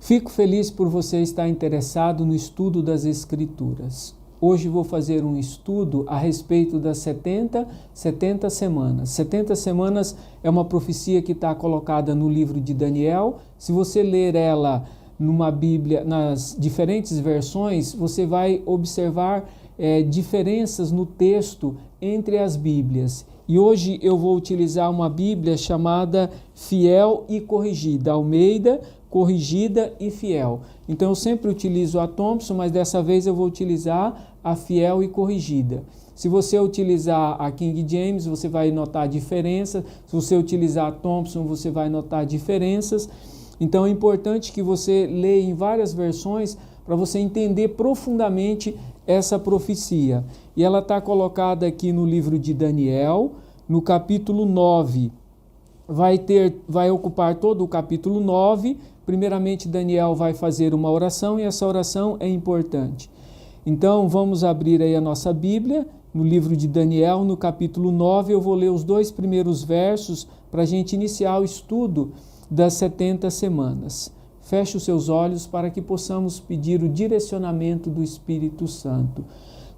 Fico feliz por você estar interessado no estudo das Escrituras. Hoje vou fazer um estudo a respeito das 70 semanas. 70 semanas é uma profecia que está colocada no livro de Daniel. Se você ler ela numa Bíblia, nas diferentes versões, você vai observar diferenças no texto entre as Bíblias. E hoje eu vou utilizar uma Bíblia chamada Fiel e Corrigida, Almeida, Corrigida e Fiel. Então eu sempre utilizo a Thompson, mas dessa vez eu vou utilizar a Fiel e Corrigida. Se você utilizar a King James, você vai notar diferenças. Se você utilizar a Thompson, você vai notar diferenças. Então é importante que você leia em várias versões para você entender profundamente essa profecia. E ela está colocada aqui no livro de Daniel, no capítulo 9. Vai ocupar todo o capítulo 9. Primeiramente, Daniel vai fazer uma oração e essa oração é importante. Então, vamos abrir aí a nossa Bíblia, no livro de Daniel, no capítulo 9. Eu vou ler os 2 primeiros versos para a gente iniciar o estudo das 70 semanas. Feche os seus olhos para que possamos pedir o direcionamento do Espírito Santo.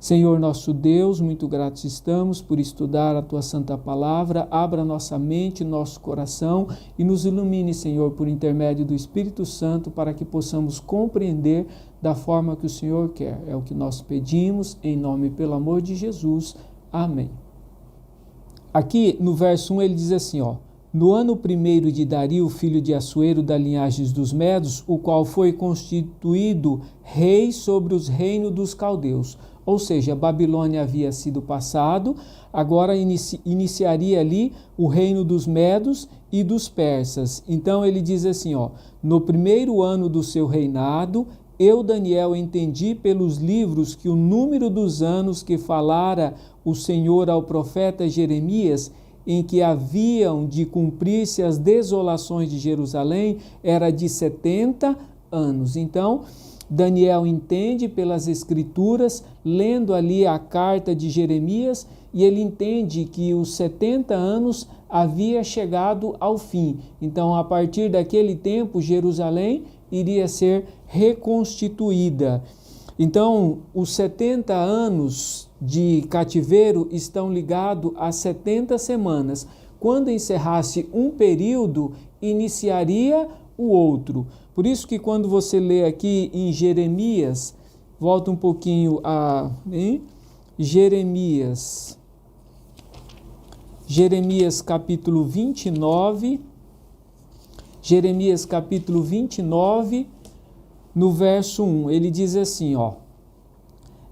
Senhor nosso Deus, muito gratos estamos por estudar a Tua Santa Palavra. Abra nossa mente, nosso coração e nos ilumine, Senhor, por intermédio do Espírito Santo, para que possamos compreender da forma que o Senhor quer. É o que nós pedimos, em nome e pelo amor de Jesus. Amém. Aqui no verso 1 ele diz assim, no ano 1º de Dario, filho de Assuero, da linhagem dos Medos, o qual foi constituído rei sobre os reinos dos caldeus. Ou seja, a Babilônia havia sido passado, agora iniciaria ali o reino dos Medos e dos Persas. Então ele diz assim, no 1º ano do seu reinado, eu, Daniel, entendi pelos livros que o número dos anos que falara o Senhor ao profeta Jeremias, em que haviam de cumprir-se as desolações de Jerusalém, era de 70 anos. Então, Daniel entende pelas Escrituras, lendo ali a carta de Jeremias, e ele entende que os 70 anos havia chegado ao fim. Então, a partir daquele tempo, Jerusalém iria ser reconstituída. Então, os 70 anos de cativeiro estão ligados às 70 semanas. Quando encerrasse um período, iniciaria o outro. Por isso que quando você lê aqui em Jeremias, volta um pouquinho a Jeremias capítulo 29, Jeremias capítulo 29, no verso 1, ele diz assim,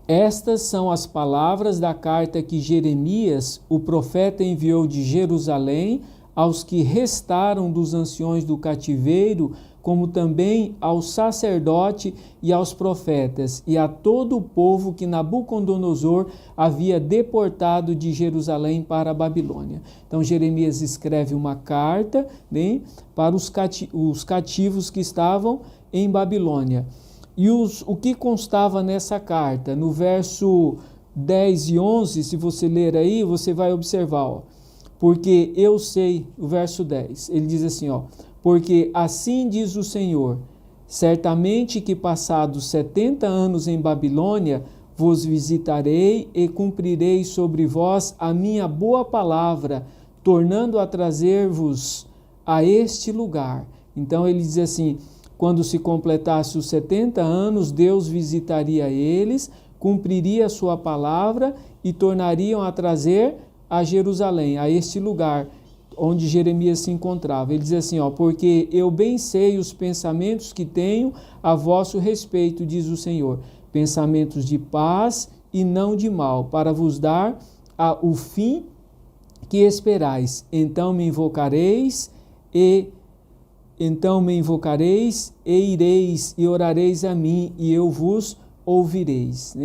estas são as palavras da carta que Jeremias, o profeta, enviou de Jerusalém aos que restaram dos anciões do cativeiro, como também ao sacerdote e aos profetas, e a todo o povo que Nabucodonosor havia deportado de Jerusalém para a Babilônia. Então Jeremias escreve uma carta, para os cativos que estavam em Babilônia. E o que constava nessa carta? No verso 10 e 11, se você ler aí, você vai observar, porque eu sei, o verso 10, ele diz assim, porque assim diz o Senhor, certamente que passados 70 anos em Babilônia, vos visitarei e cumprirei sobre vós a minha boa palavra, tornando a trazer-vos a este lugar. Então ele diz assim, quando se completasse os 70 anos, Deus visitaria eles, cumpriria a sua palavra e tornariam a trazer a Jerusalém, a este lugar onde Jeremias se encontrava. Ele diz assim, porque eu bem sei os pensamentos que tenho a vosso respeito, diz o Senhor, pensamentos de paz e não de mal, para vos dar o fim que esperais. Então me invocareis e ireis e orareis a mim e eu vos ouvireis.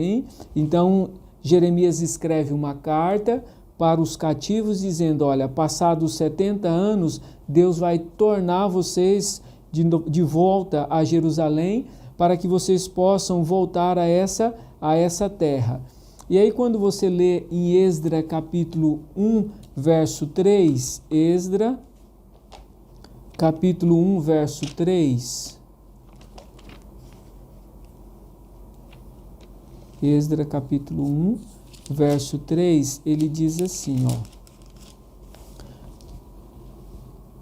Então Jeremias escreve uma carta para os cativos, dizendo, olha, passados 70 anos, Deus vai tornar vocês de volta a Jerusalém, para que vocês possam voltar a essa terra. E aí quando você lê em Esdra capítulo 1, verso 3, Esdra capítulo 1, verso 3, Esdras capítulo 1, verso 3, ele diz assim,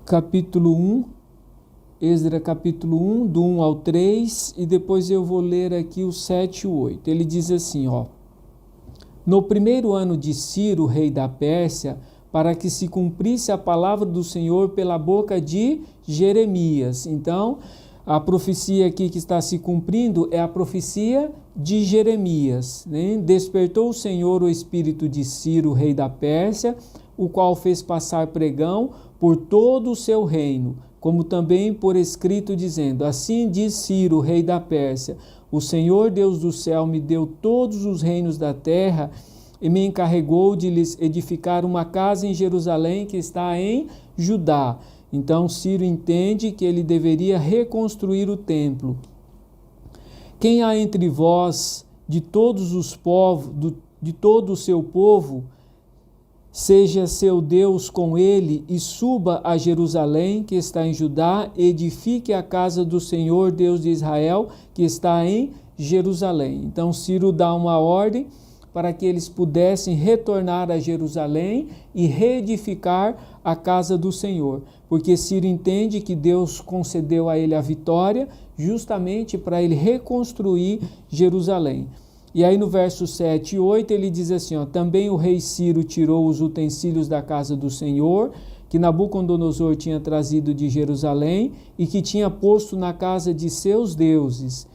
capítulo 1, Esdras capítulo 1, do 1 ao 3, e depois eu vou ler aqui o 7 e o 8. Ele diz assim, no primeiro ano de Ciro, rei da Pérsia, para que se cumprisse a palavra do Senhor pela boca de Jeremias. Então, a profecia aqui que está se cumprindo é a profecia de Jeremias, né? Despertou o Senhor o espírito de Ciro, rei da Pérsia, o qual fez passar pregão por todo o seu reino, como também por escrito, dizendo: assim diz Ciro, rei da Pérsia, o Senhor Deus do céu me deu todos os reinos da terra e me encarregou de lhes edificar uma casa em Jerusalém que está em Judá. Então Ciro entende que ele deveria reconstruir o templo. Quem há entre vós, de todos os povos, de todo o seu povo, seja seu Deus com ele e suba a Jerusalém, que está em Judá, edifique a casa do Senhor, Deus de Israel, que está em Jerusalém. Então Ciro dá uma ordem para que eles pudessem retornar a Jerusalém e reedificar a casa do Senhor, porque Ciro entende que Deus concedeu a ele a vitória justamente para ele reconstruir Jerusalém. E aí no verso 7 e 8 ele diz assim, também o rei Ciro tirou os utensílios da casa do Senhor, que Nabucodonosor tinha trazido de Jerusalém e que tinha posto na casa de seus deuses.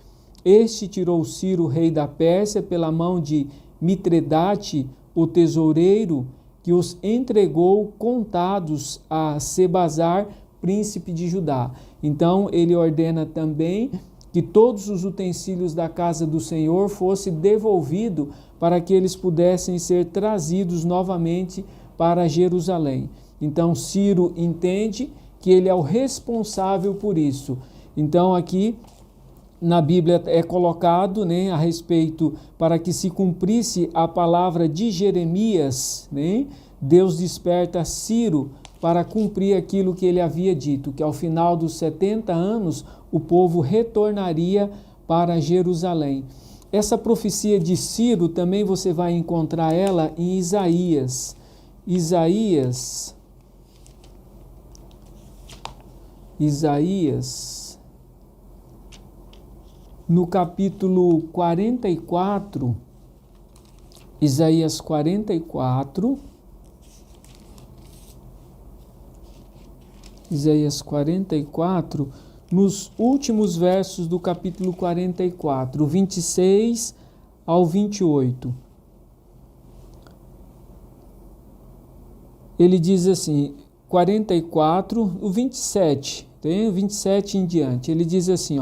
Este tirou Ciro, rei da Pérsia, pela mão de Mitredate, o tesoureiro, que os entregou contados a Sebazar, príncipe de Judá. Então ele ordena também que todos os utensílios da casa do Senhor fossem devolvidos para que eles pudessem ser trazidos novamente para Jerusalém. Então Ciro entende que ele é o responsável por isso. Então aqui na Bíblia é colocado, né, a respeito, para que se cumprisse a palavra de Jeremias, né, Deus desperta Ciro para cumprir aquilo que ele havia dito, que ao final dos 70 anos o povo retornaria para Jerusalém. Essa profecia de Ciro também você vai encontrar ela em Isaías. Isaías, no capítulo 44, Isaías 44, nos últimos versos do capítulo 44, 26 ao 28. Ele diz assim, 44, o 27, tem o 27 em diante, ele diz assim,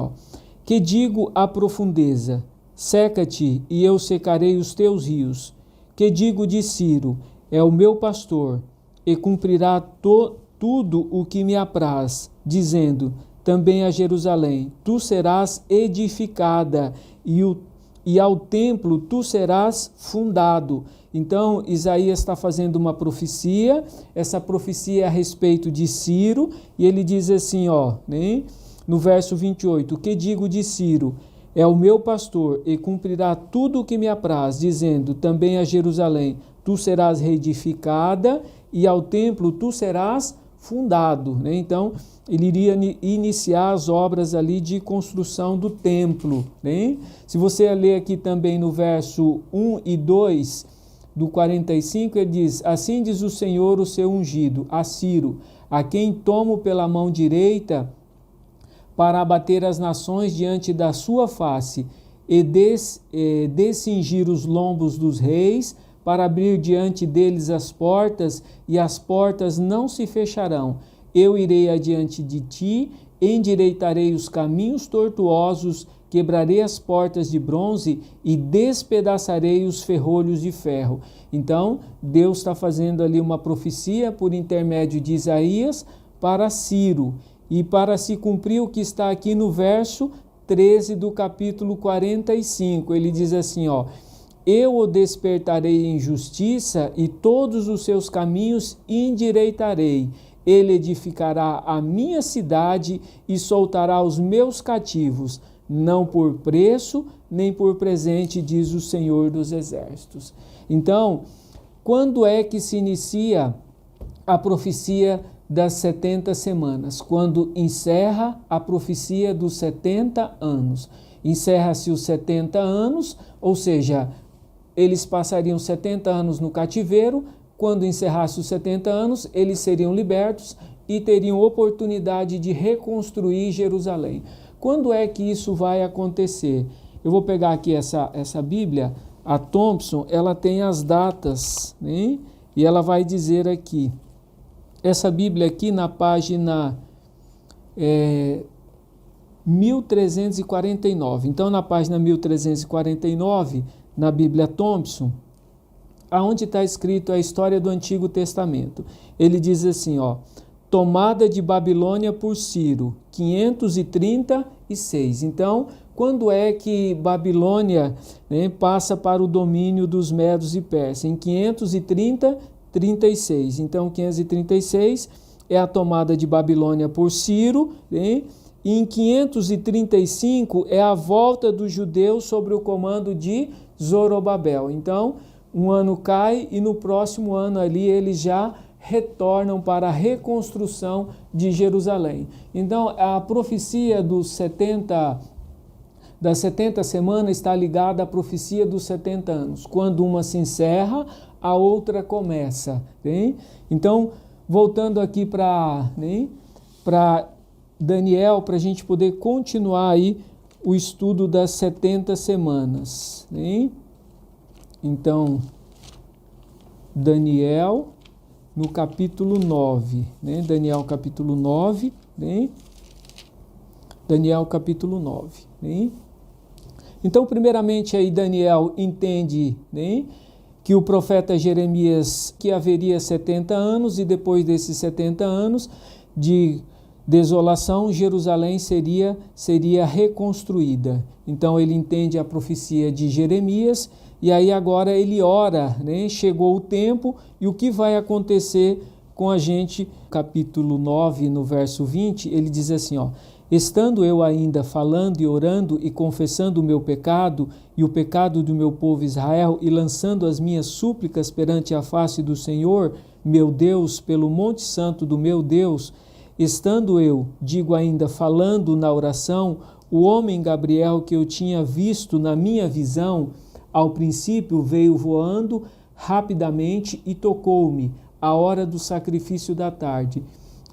que digo à profundeza, seca-te e eu secarei os teus rios. Que digo de Ciro, é o meu pastor, e cumprirá tudo o que me apraz, dizendo também a Jerusalém, tu serás edificada, e ao templo tu serás fundado. Então Isaías está fazendo uma profecia, essa profecia é a respeito de Ciro, e ele diz assim, né? No verso 28, que digo de Ciro, é o meu pastor e cumprirá tudo o que me apraz, dizendo também a Jerusalém, tu serás reedificada e ao templo tu serás fundado. Né? Então, ele iria iniciar as obras ali de construção do templo. Né? Se você ler aqui também no verso 1 e 2 do 45, ele diz, assim diz o Senhor, o seu ungido, a Ciro, a quem tomo pela mão direita, para abater as nações diante da sua face e descingir os lombos dos reis, para abrir diante deles as portas, e as portas não se fecharão. Eu irei adiante de ti, endireitarei os caminhos tortuosos, quebrarei as portas de bronze e despedaçarei os ferrolhos de ferro. Então, Deus está fazendo ali uma profecia por intermédio de Isaías para Ciro. E para se cumprir o que está aqui no verso 13 do capítulo 45, ele diz assim, eu o despertarei em justiça e todos os seus caminhos endireitarei. Ele edificará a minha cidade e soltará os meus cativos. não por preço, nem por presente, diz o Senhor dos Exércitos. Então, quando é que se inicia a profecia das 70 semanas? Quando encerra a profecia dos 70 anos. Encerra-se os 70 anos, ou seja, eles passariam 70 anos no cativeiro. Quando encerrasse os 70 anos, eles seriam libertos e teriam oportunidade de reconstruir Jerusalém. Quando é que isso vai acontecer? Eu vou pegar aqui essa Bíblia, a Thompson, ela tem as datas, né? E ela vai dizer aqui, essa Bíblia aqui na página 1349. Então, na página 1349, na Bíblia Thompson, aonde está escrito a história do Antigo Testamento, ele diz assim, ó, tomada de Babilônia por Ciro, 536. Então, quando é que Babilônia, né, passa para o domínio dos Medos e Persas? Em 536. Então, 536 é a tomada de Babilônia por Ciro, né? E em 535 é a volta dos judeus sobre o comando de Zorobabel. Então, um ano cai e no próximo ano ali eles já retornam para a reconstrução de Jerusalém. Então, a profecia das 70 semanas está ligada à profecia dos 70 anos. Quando uma se encerra, a outra começa. Né? Então, voltando aqui para Daniel, para a gente poder continuar aí o estudo das 70 semanas. Né? Então, Daniel, no capítulo 9, né? Daniel capítulo 9, né? Daniel capítulo 9, né? Então, primeiramente, aí Daniel entende, né, que o profeta Jeremias, que haveria 70 anos, e depois desses 70 anos de desolação, Jerusalém seria reconstruída. Então, ele entende a profecia de Jeremias, e aí agora ele ora, né? Chegou o tempo, e o que vai acontecer com a gente? Capítulo 9, no verso 20, ele diz assim, ó, estando eu ainda falando e orando e confessando o meu pecado e o pecado do meu povo Israel e lançando as minhas súplicas perante a face do Senhor, meu Deus, pelo monte santo do meu Deus, estando eu, digo ainda, falando na oração, o homem Gabriel que eu tinha visto na minha visão, ao princípio veio voando rapidamente e tocou-me à hora do sacrifício da tarde.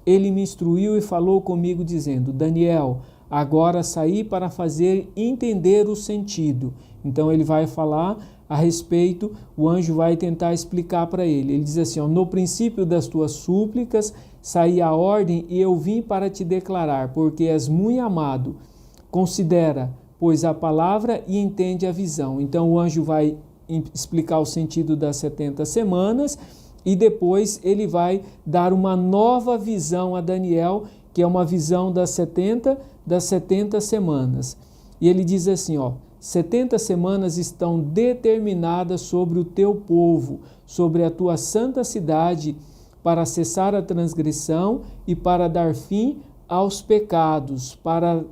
Ele me instruiu e falou comigo dizendo, Daniel, agora saí para fazer entender o sentido. Então ele vai falar a respeito, o anjo vai tentar explicar para ele. Ele diz assim, ó, no princípio das tuas súplicas saí a ordem e eu vim para te declarar, porque és muito amado. Considera, pois, a palavra e entende a visão. Então o anjo vai explicar o sentido das 70 semanas e depois ele vai dar uma nova visão a Daniel, que é uma visão das 70 semanas. E ele diz assim, ó, 70 semanas estão determinadas sobre o teu povo, sobre a tua santa cidade, para cessar a transgressão e para dar fim aos pecados, para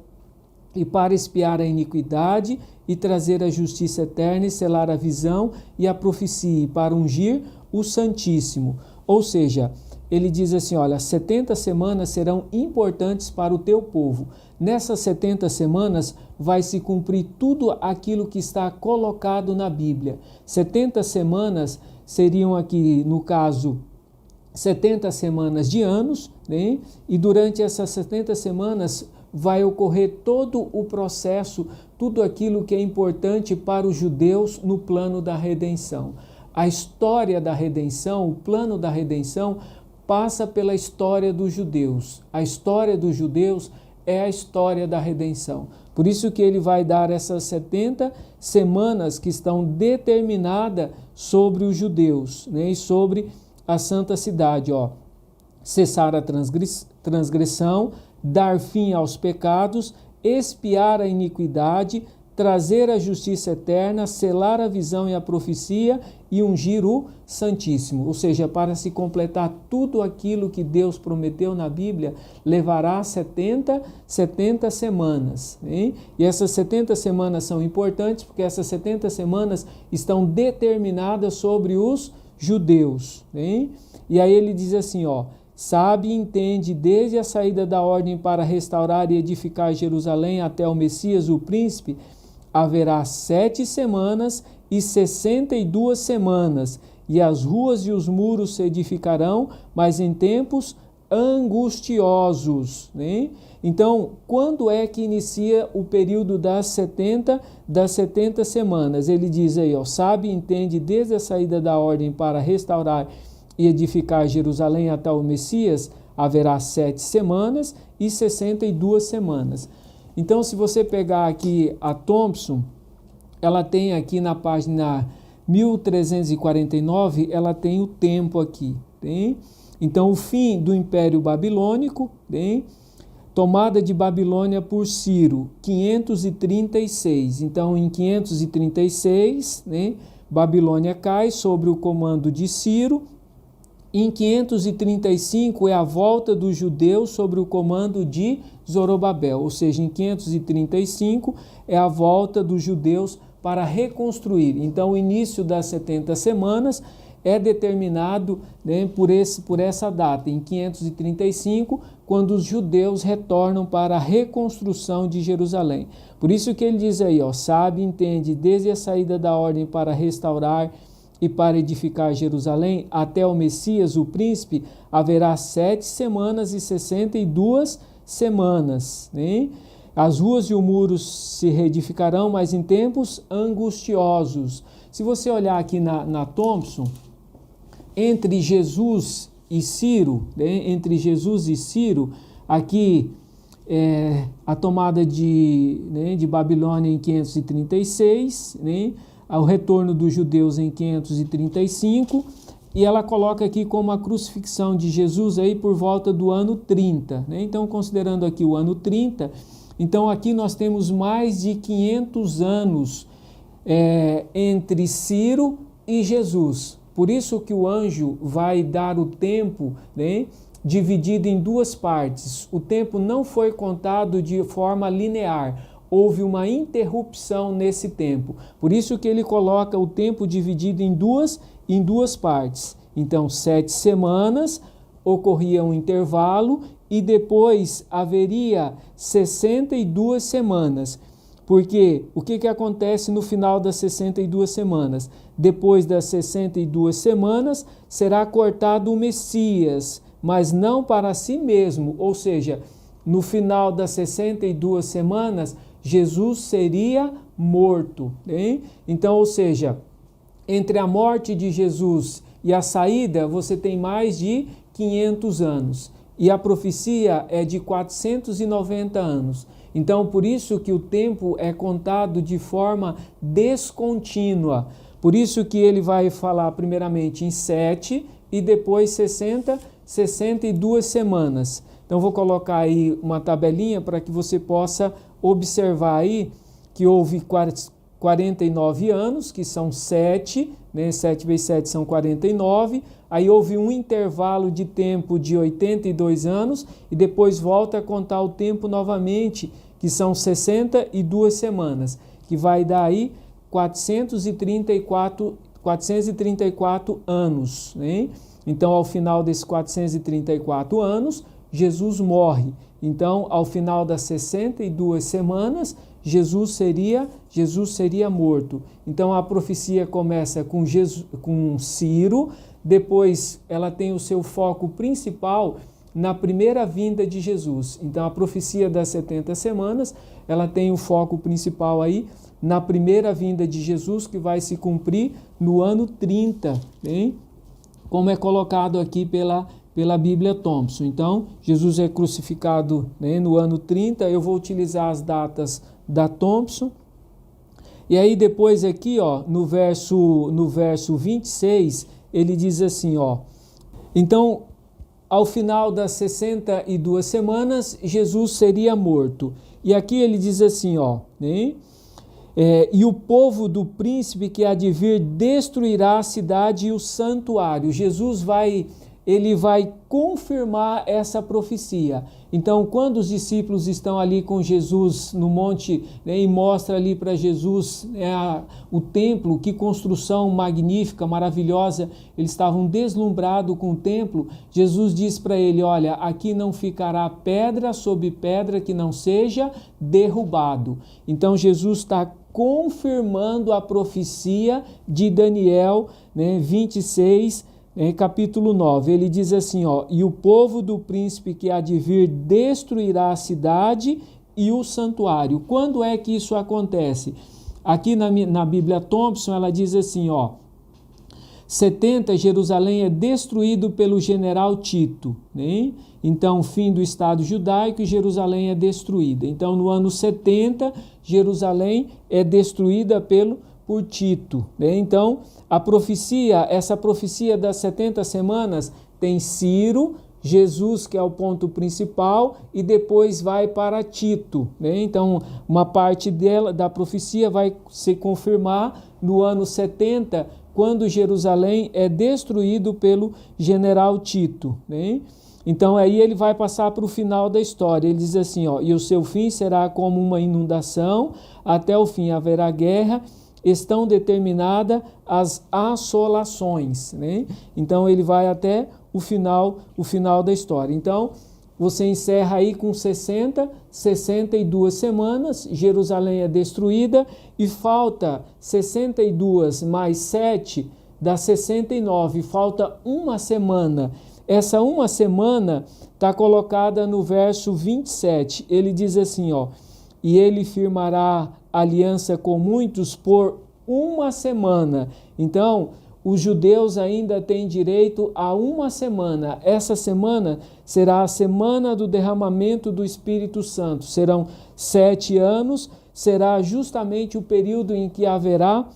expiar a iniquidade e trazer a justiça eterna e selar a visão e a profecia, e para ungir o Santíssimo. Ou seja, ele diz assim, olha, 70 semanas serão importantes para o teu povo. Nessas 70 semanas vai se cumprir tudo aquilo que está colocado na Bíblia. 70 semanas seriam aqui, no caso, 70 semanas de anos, né? E durante essas 70 semanas vai ocorrer todo o processo, tudo aquilo que é importante para os judeus no plano da redenção. A história da redenção, o plano da redenção, passa pela história dos judeus. A história dos judeus é a história da redenção. Por isso que ele vai dar essas 70 semanas que estão determinadas sobre os judeus, né? E sobre a santa cidade, ó. Cessar a transgressão, dar fim aos pecados, expiar a iniquidade, trazer a justiça eterna, selar a visão e a profecia e ungir o Santíssimo. Ou seja, para se completar tudo aquilo que Deus prometeu na Bíblia, levará 70 semanas. Hein? E essas 70 semanas são importantes porque essas 70 semanas estão determinadas sobre os judeus. Hein? E aí ele diz assim, ó, sabe e entende desde a saída da ordem para restaurar e edificar Jerusalém até o Messias, o príncipe, haverá 7 semanas e 62 semanas, e as ruas e os muros se edificarão, mas em tempos angustiosos. Né? Então, quando é que inicia o período das 70 semanas? Ele diz aí, ó, sabe e entende desde a saída da ordem para restaurar e edificar Jerusalém até o Messias, haverá 7 semanas e 62 semanas. Então, se você pegar aqui a Thompson, ela tem aqui na página 1349, ela tem o tempo aqui. Tem? Então, o fim do Império Babilônico, tem? Tomada de Babilônia por Ciro, 536. Então, em 536, né, Babilônia cai sob o comando de Ciro. Em 535 é a volta dos judeus sobre o comando de Zorobabel, ou seja, em 535 é a volta dos judeus para reconstruir. Então, o início das 70 semanas é determinado, né, por essa data, em 535, quando os judeus retornam para a reconstrução de Jerusalém. Por isso que ele diz aí, ó, sabe, entende, desde a saída da ordem para restaurar e para edificar Jerusalém, até o Messias, o príncipe, haverá 7 semanas e 62 semanas. Né? As ruas e o muro se reedificarão, mas em tempos angustiosos. Se você olhar aqui na Thompson, entre Jesus e Ciro, né? Entre Jesus e Ciro, aqui a tomada de Babilônia em 536, né? O retorno dos judeus em 535, e ela coloca aqui como a crucifixão de Jesus aí por volta do ano 30. Né? Então, considerando aqui o ano 30, então aqui nós temos mais de 500 anos entre Ciro e Jesus. Por isso que o anjo vai dar o tempo, né, dividido em 2 partes. O tempo não foi contado de forma linear. Houve uma interrupção nesse tempo. Por isso que ele coloca o tempo dividido em duas partes. Então, 7 semanas, ocorria um intervalo e depois haveria 62 semanas. Porque o que acontece no final das 62 semanas? Depois das 62 semanas, será cortado o Messias, mas não para si mesmo. Ou seja, no final das 62 semanas, Jesus seria morto. Hein? Então, ou seja, entre a morte de Jesus e a saída, você tem mais de 500 anos. E a profecia é de 490 anos. Então, por isso que o tempo é contado de forma descontínua. Por isso que ele vai falar primeiramente em 7 e depois 62 semanas. Então, vou colocar aí uma tabelinha para que você possa observar aí que houve 49 anos, que são 7, né? 7 vezes 7 são 49. Aí houve um intervalo de tempo de 82 anos e depois volta a contar o tempo novamente, que são 62 semanas, que vai dar aí 434 anos. Né? Então, ao final desses 434 anos, Jesus morre. Então, ao final das 62 semanas, Jesus seria morto. Então, a profecia começa com Ciro, depois ela tem o seu foco principal na primeira vinda de Jesus. Então, a profecia das 70 semanas, ela tem o foco principal aí na primeira vinda de Jesus, que vai se cumprir no ano 30, hein? Como é colocado aqui pela Bíblia Thompson. Então, Jesus é crucificado, né, no ano 30. Eu vou utilizar as datas da Thompson. E aí depois aqui, ó, no verso 26, ele diz assim, ó: então, ao final das 62 semanas, Jesus seria morto. E aqui ele diz assim, ó, né? E o povo do príncipe que há de vir destruirá a cidade e o santuário. Jesus vai confirmar essa profecia. Então, quando os discípulos estão ali com Jesus no monte, né, e mostra ali para Jesus o templo, que construção magnífica, maravilhosa, eles estavam deslumbrados com o templo. Jesus diz para ele: olha, aqui não ficará pedra sobre pedra que não seja derrubado. Então, Jesus está confirmando a profecia de Daniel, né, 26, capítulo 9, ele diz assim, e o povo do príncipe que há de vir destruirá a cidade e o santuário. Quando é que isso acontece? Aqui na Bíblia Thompson, ela diz assim, 70, Jerusalém é destruído pelo general Tito, né? Então, fim do Estado judaico e Jerusalém é destruída. Então, no ano 70, Jerusalém é destruída por Tito, né? Então, essa profecia das 70 semanas tem Ciro, Jesus, que é o ponto principal, e depois vai para Tito, né? Então, uma parte da profecia vai se confirmar no ano 70, quando Jerusalém é destruído pelo general Tito, né? Então, aí ele vai passar para o final da história. Ele diz assim, e o seu fim será como uma inundação, até o fim haverá guerra, estão determinadas as assolações, né? Então, ele vai até o final da história. Então, você encerra aí com 62 semanas, Jerusalém é destruída e falta 62 mais 7, dá 69, falta uma semana. Essa uma semana está colocada no verso 27, ele diz assim, e ele firmará aliança com muitos por uma semana. Então, os judeus ainda têm direito a uma semana. Essa semana será a semana do derramamento do Espírito Santo. Serão 7 anos, será justamente o período em que haverá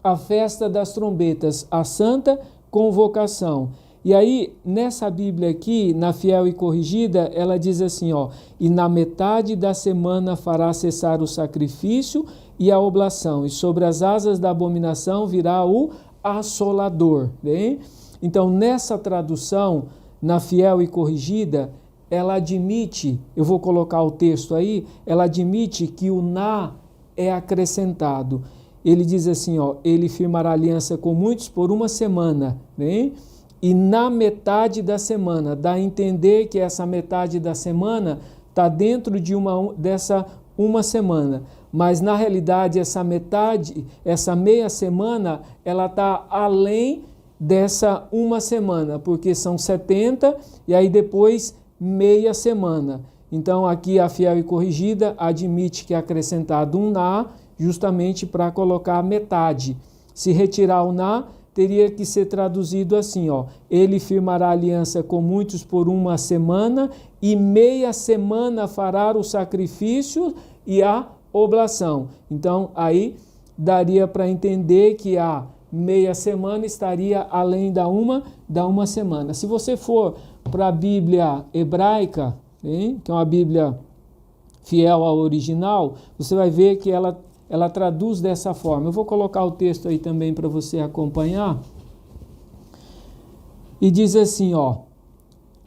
a festa das trombetas, a santa convocação. E aí, nessa Bíblia aqui, na Fiel e Corrigida, ela diz assim, e na metade da semana fará cessar o sacrifício e a oblação, e sobre as asas da abominação virá o assolador. Bem? Então, nessa tradução, na Fiel e Corrigida, ela admite, eu vou colocar o texto aí, ela admite que o na é acrescentado. Ele diz assim, ele firmará aliança com muitos por uma semana, bem? E na metade da semana, dá a entender que essa metade da semana está dentro dessa uma semana. Mas na realidade essa meia semana, ela está além dessa uma semana, porque são 70 e aí depois meia semana. Então aqui a Fiel e Corrigida admite que é acrescentado um na, justamente para colocar a metade. Se retirar o na, teria que ser traduzido assim, ele firmará aliança com muitos por uma semana e meia semana fará o sacrifício e a oblação. Então, aí daria para entender que a meia semana estaria além da uma semana. Se você for para a Bíblia hebraica, hein, que é uma Bíblia fiel ao original, você vai ver que ela traduz dessa forma. Eu vou colocar o texto aí também para você acompanhar. E diz assim,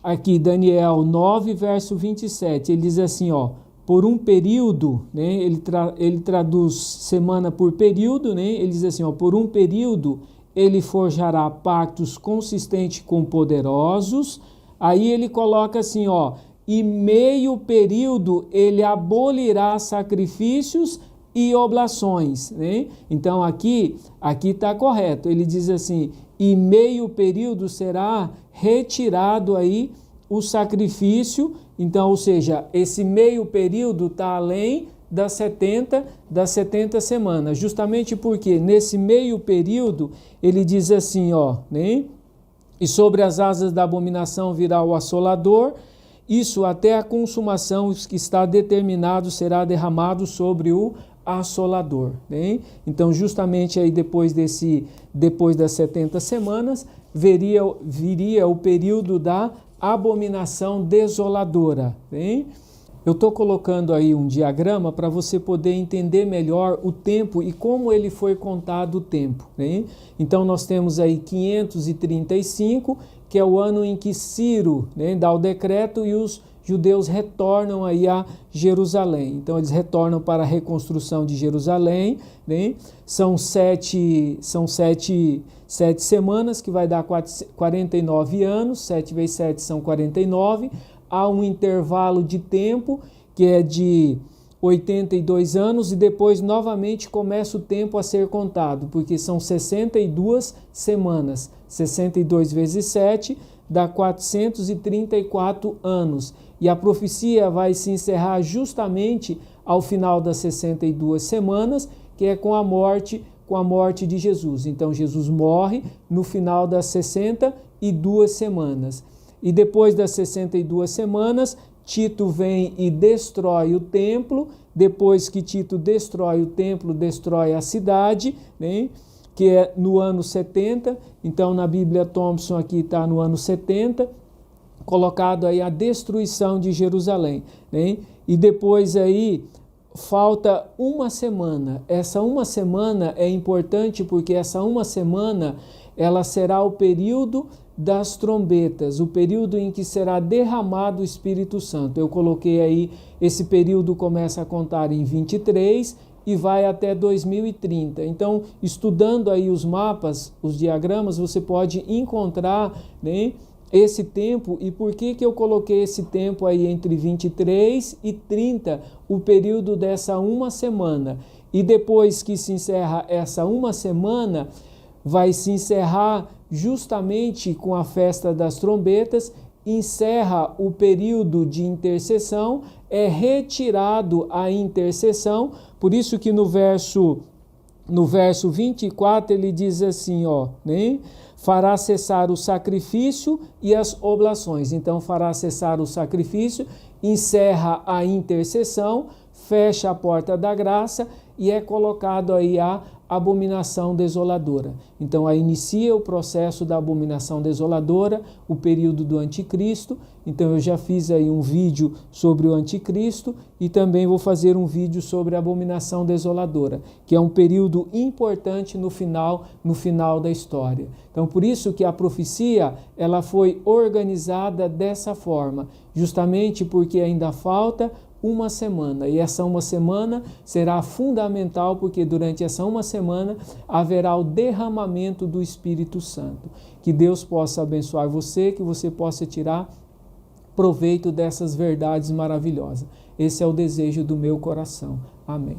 aqui Daniel 9, verso 27, ele diz assim, por um período, né, ele traduz semana por período, né, ele diz assim, por um período ele forjará pactos consistentes com poderosos, aí ele coloca assim, e meio período ele abolirá sacrifícios e oblações, né? Então aqui está correto, ele diz assim, e meio período será retirado aí o sacrifício, então, ou seja, esse meio período está além das 70 semanas, justamente porque nesse meio período ele diz assim, né? E sobre as asas da abominação virá o assolador, isso até a consumação que está determinado será derramado sobre o assolador, né? Então, justamente aí depois das 70 semanas, viria o período da abominação desoladora, né? Eu estou colocando aí um diagrama para você poder entender melhor o tempo e como ele foi contado o tempo, né? Então nós temos aí 535, que é o ano em que Ciro, né, dá o decreto e os judeus retornam aí a Jerusalém. Então eles retornam para a reconstrução de Jerusalém, né? São sete semanas, que vai dar 49 anos, 7 vezes 7 são 49. Há um intervalo de tempo que é de 82 anos e depois novamente começa o tempo a ser contado, porque são 62 semanas. 62 vezes 7 dá 434 anos. E a profecia vai se encerrar justamente ao final das 62 semanas, que é com a morte de Jesus. Então Jesus morre no final das 62 semanas. E depois das 62 semanas, Tito vem e destrói o templo. Depois que Tito destrói o templo, destrói a cidade, né? Que é no ano 70. Então, na Bíblia Thompson aqui está no ano 70, colocado aí a destruição de Jerusalém, né? E depois aí falta uma semana. Essa uma semana é importante porque essa uma semana ela será o período das trombetas, o período em que será derramado o Espírito Santo. Eu coloquei aí, esse período começa a contar em 23 e vai até 2030. Então, estudando aí os mapas, os diagramas, você pode encontrar, né, esse tempo. E por que eu coloquei esse tempo aí entre 23 e 30, o período dessa uma semana? E depois que se encerra essa uma semana, vai se encerrar justamente com a festa das trombetas, encerra o período de intercessão, é retirado a intercessão. Por isso que no verso 24 ele diz assim, ó, né? Fará cessar o sacrifício e as oblações. Então fará cessar o sacrifício, encerra a intercessão, fecha a porta da graça e é colocado aí a abominação desoladora. Então aí inicia o processo da abominação desoladora, o período do anticristo. Então eu já fiz aí um vídeo sobre o anticristo e também vou fazer um vídeo sobre a abominação desoladora, que é um período importante no final da história. Então por isso que a profecia ela foi organizada dessa forma, justamente porque ainda falta uma semana, e essa uma semana será fundamental, porque durante essa uma semana haverá o derramamento do Espírito Santo. Que Deus possa abençoar você, que você possa tirar proveito dessas verdades maravilhosas. Esse é o desejo do meu coração. Amém.